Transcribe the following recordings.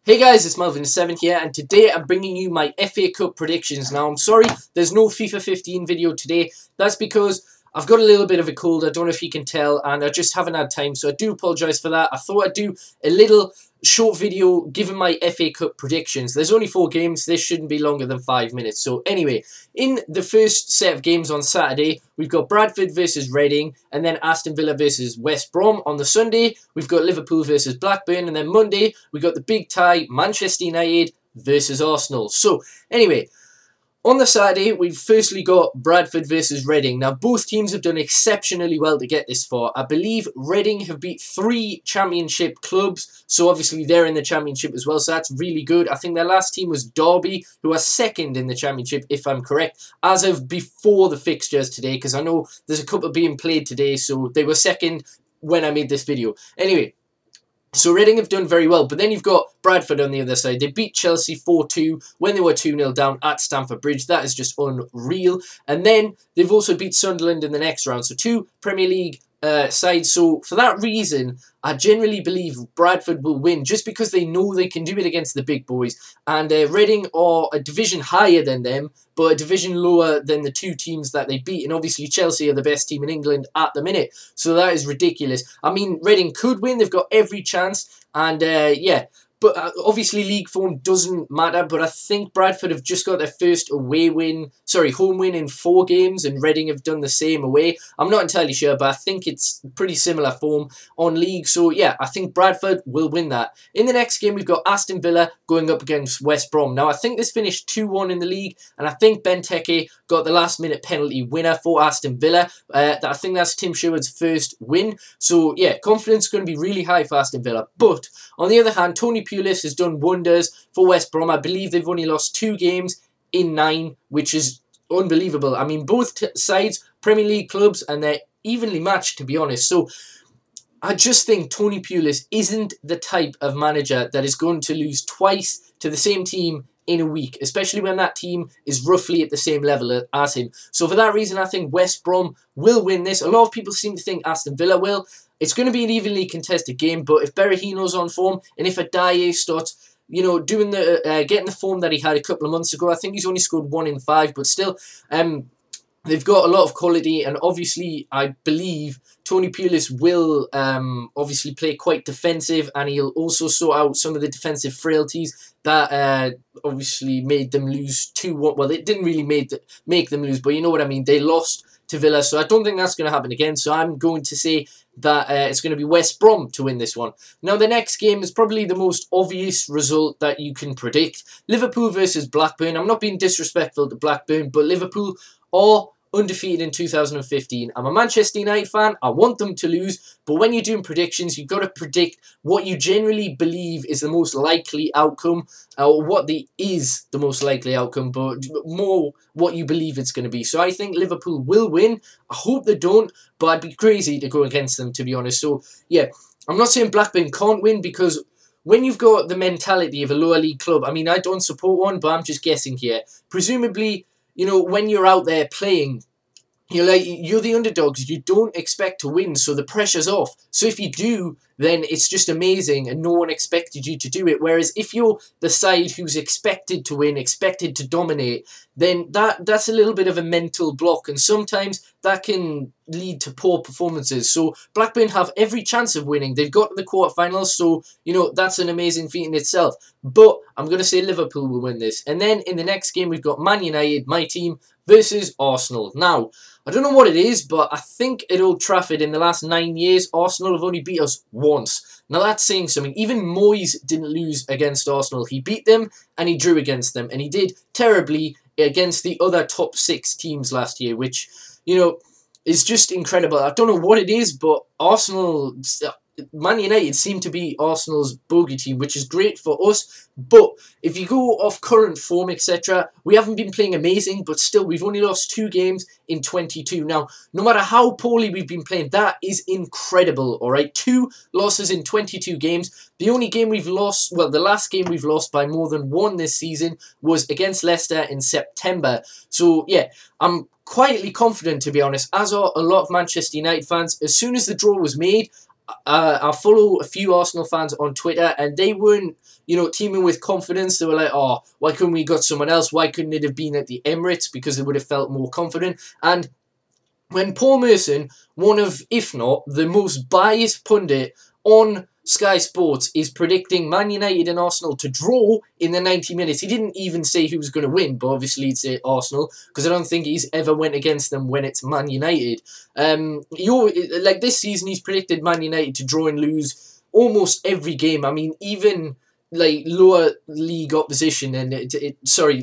Hey guys, it's Melvin7 here, and today I'm bringing you my FA Cup predictions. Now, I'm sorry, there's no FIFA 15 video today. That's because I've got a little bit of a cold, I don't know if you can tell, and I just haven't had time, so I do apologise for that. I thought I'd do a little short video giving my FA Cup predictions. There's only 4 games, this shouldn't be longer than 5 minutes. So anyway, in the first set of games on Saturday, we've got Bradford versus Reading, and then Aston Villa versus West Brom. On the Sunday, we've got Liverpool versus Blackburn, and then Monday, we've got the big tie, Manchester United versus Arsenal. So anyway, on the Saturday, we've firstly got Bradford versus Reading. Now, both teams have done exceptionally well to get this far. I believe Reading have beat 3 championship clubs, so obviously they're in the championship as well, so that's really good. I think their last team was Derby, who are second in the championship, if I'm correct, as of before the fixtures today, because I know there's a couple being played today, so they were second when I made this video. Anyway, so Reading have done very well, but then you've got Bradford on the other side. They beat Chelsea 4-2 when they were 2-0 down at Stamford Bridge. That is just unreal. And then they've also beat Sunderland in the next round. So 2 Premier League sides. So for that reason, I generally believe Bradford will win just because they know they can do it against the big boys. And Reading are a division higher than them, but a division lower than the 2 teams that they beat. And obviously Chelsea are the best team in England at the minute. So that is ridiculous. I mean, Reading could win. They've got every chance. And yeah. But obviously league form doesn't matter, but I think Bradford have just got their first home win in 4 games, and Reading have done the same away. I'm not entirely sure, but I think it's pretty similar form on league. So yeah, I think Bradford will win that. In the next game, we've got Aston Villa going up against West Brom. Now, I think this finished 2-1 in the league, and I think Benteke got the last-minute penalty winner for Aston Villa. I think that's Tim Sherwood's first win. So yeah, confidence is going to be really high for Aston Villa. But on the other hand, Tony Pulis has done wonders for West Brom. I believe they've only lost 2 games in 9, which is unbelievable. I mean, both sides, Premier League clubs, and they're evenly matched, to be honest. So I just think Tony Pulis isn't the type of manager that is going to lose twice to the same team in a week, especially when that team is roughly at the same level as him. So for that reason, I think West Brom will win this. A lot of people seem to think Aston Villa will. It's going to be an evenly contested game, but if Berahino's on form, and if Adaye starts, you know, doing getting the form that he had a couple of months ago, I think he's only scored 1 in 5, but still, they've got a lot of quality, and obviously, I believe Tony Pulis will obviously play quite defensive, and he'll also sort out some of the defensive frailties that obviously made them lose 2-1. Well, it didn't really make them lose, but you know what I mean. They lost to Villa, so I don't think that's going to happen again. So I'm going to say that it's going to be West Brom to win this one. Now, the next game is probably the most obvious result that you can predict. Liverpool versus Blackburn. I'm not being disrespectful to Blackburn, but Liverpool are undefeated in 2015. I'm a Manchester United fan. I want them to lose, but when you're doing predictions, you've got to predict what you generally believe is the most likely outcome, or what is the most likely outcome, but more what you believe it's going to be. So I think Liverpool will win. I hope they don't, but I'd be crazy to go against them, to be honest. So yeah, I'm not saying Blackburn can't win, because when you've got the mentality of a lower league club, I mean, I don't support one, but I'm just guessing here. Presumably, you know, when you're out there playing, you're the underdogs. You don't expect to win, so the pressure's off. So if you do, then it's just amazing, and no one expected you to do it. Whereas if you're the side who's expected to win, expected to dominate, then that's a little bit of a mental block, and sometimes that can lead to poor performances. So Blackburn have every chance of winning. They've got to the quarterfinals, so you know that's an amazing feat in itself. But I'm going to say Liverpool will win this. And then in the next game, we've got Man United, my team, versus Arsenal. Now, I don't know what it is, but I think at Old Trafford in the last 9 years, Arsenal have only beat us once. Now, that's saying something. Even Moyes didn't lose against Arsenal. He beat them and he drew against them. And he did terribly against the other top 6 teams last year, which, you know, is just incredible. I don't know what it is, but Man United seem to be Arsenal's bogey team, which is great for us. But if you go off current form, etc., we haven't been playing amazing, but still, we've only lost 2 games in 22. Now, no matter how poorly we've been playing, that is incredible, all right? 2 losses in 22 games. The only game we've lost, well, the last game we've lost by more than 1 this season was against Leicester in September. So, yeah, I'm quietly confident, to be honest, as are a lot of Manchester United fans. As soon as the draw was made, I follow a few Arsenal fans on Twitter, and they weren't, teaming with confidence. They were like, oh, why couldn't we got someone else? Why couldn't it have been at the Emirates? Because they would have felt more confident. And when Paul Merson, one of, if not, the most biased pundit on Sky Sports, is predicting Man United and Arsenal to draw in the 90 minutes. He didn't even say who was going to win, but obviously he'd say Arsenal, because I don't think he's ever went against them when it's Man United. Like this season, he's predicted Man United to draw and lose almost every game. I mean, even like lower league opposition and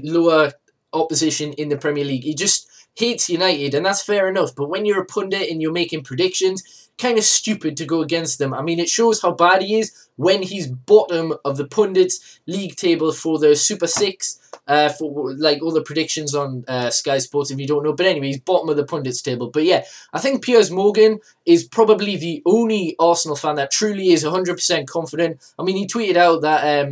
lower opposition in the Premier League. He just hates United, and that's fair enough. But when you're a pundit and you're making predictions, kind of stupid to go against them. I mean, it shows how bad he is when he's bottom of the pundits league table for the Super Six. For like all the predictions on Sky Sports, if you don't know. But anyway, he's bottom of the pundits table. But yeah, I think Piers Morgan is probably the only Arsenal fan that truly is 100% confident. I mean, he tweeted out that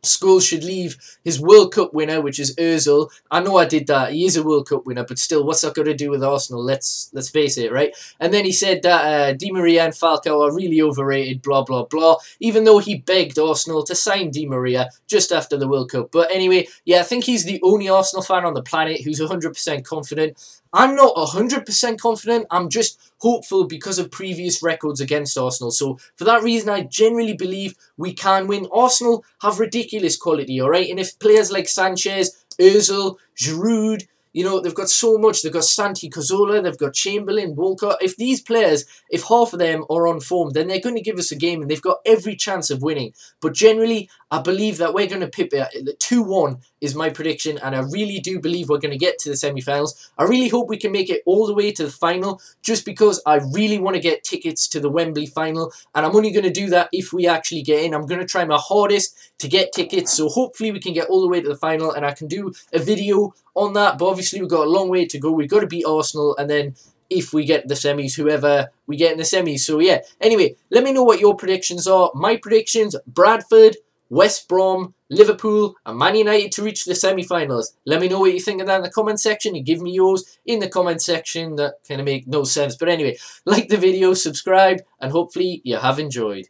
Scholes should leave his World Cup winner, which is Ozil. I know I did that. He is a World Cup winner, but still, what's that got to do with Arsenal? Let's face it, right? And then he said that Di Maria and Falcao are really overrated, blah, blah, blah, even though he begged Arsenal to sign Di Maria just after the World Cup. But anyway, yeah, I think he's the only Arsenal fan on the planet who's 100% confident. I'm not 100% confident. I'm just hopeful because of previous records against Arsenal. So for that reason, I genuinely believe we can win. Arsenal have ridiculous quality, all right? And if players like Sanchez, Ozil, Giroud, they've got so much. They've got Santi Cazorla, they've got Chamberlain, Walcott. If these players, if half of them are on form, then they're going to give us a game and they've got every chance of winning. But generally, I believe that we're going to pip it. 2-1 is my prediction, and I really do believe we're going to get to the semi-finals. I really hope we can make it all the way to the final, just because I really want to get tickets to the Wembley final, and I'm only going to do that if we actually get in. I'm going to try my hardest to get tickets, so hopefully we can get all the way to the final, and I can do a video on that. But obviously we've got a long way to go. We've got to beat Arsenal, and then if we get the semis, whoever we get in the semis. So yeah, anyway, let me know what your predictions are. My predictions: Bradford, West Brom, Liverpool, and Man United to reach the semi-finals. Let me know what you think of that in the comment section, and give me yours in the comment section. That kind of make no sense. But anyway, like the video, subscribe, and hopefully you have enjoyed.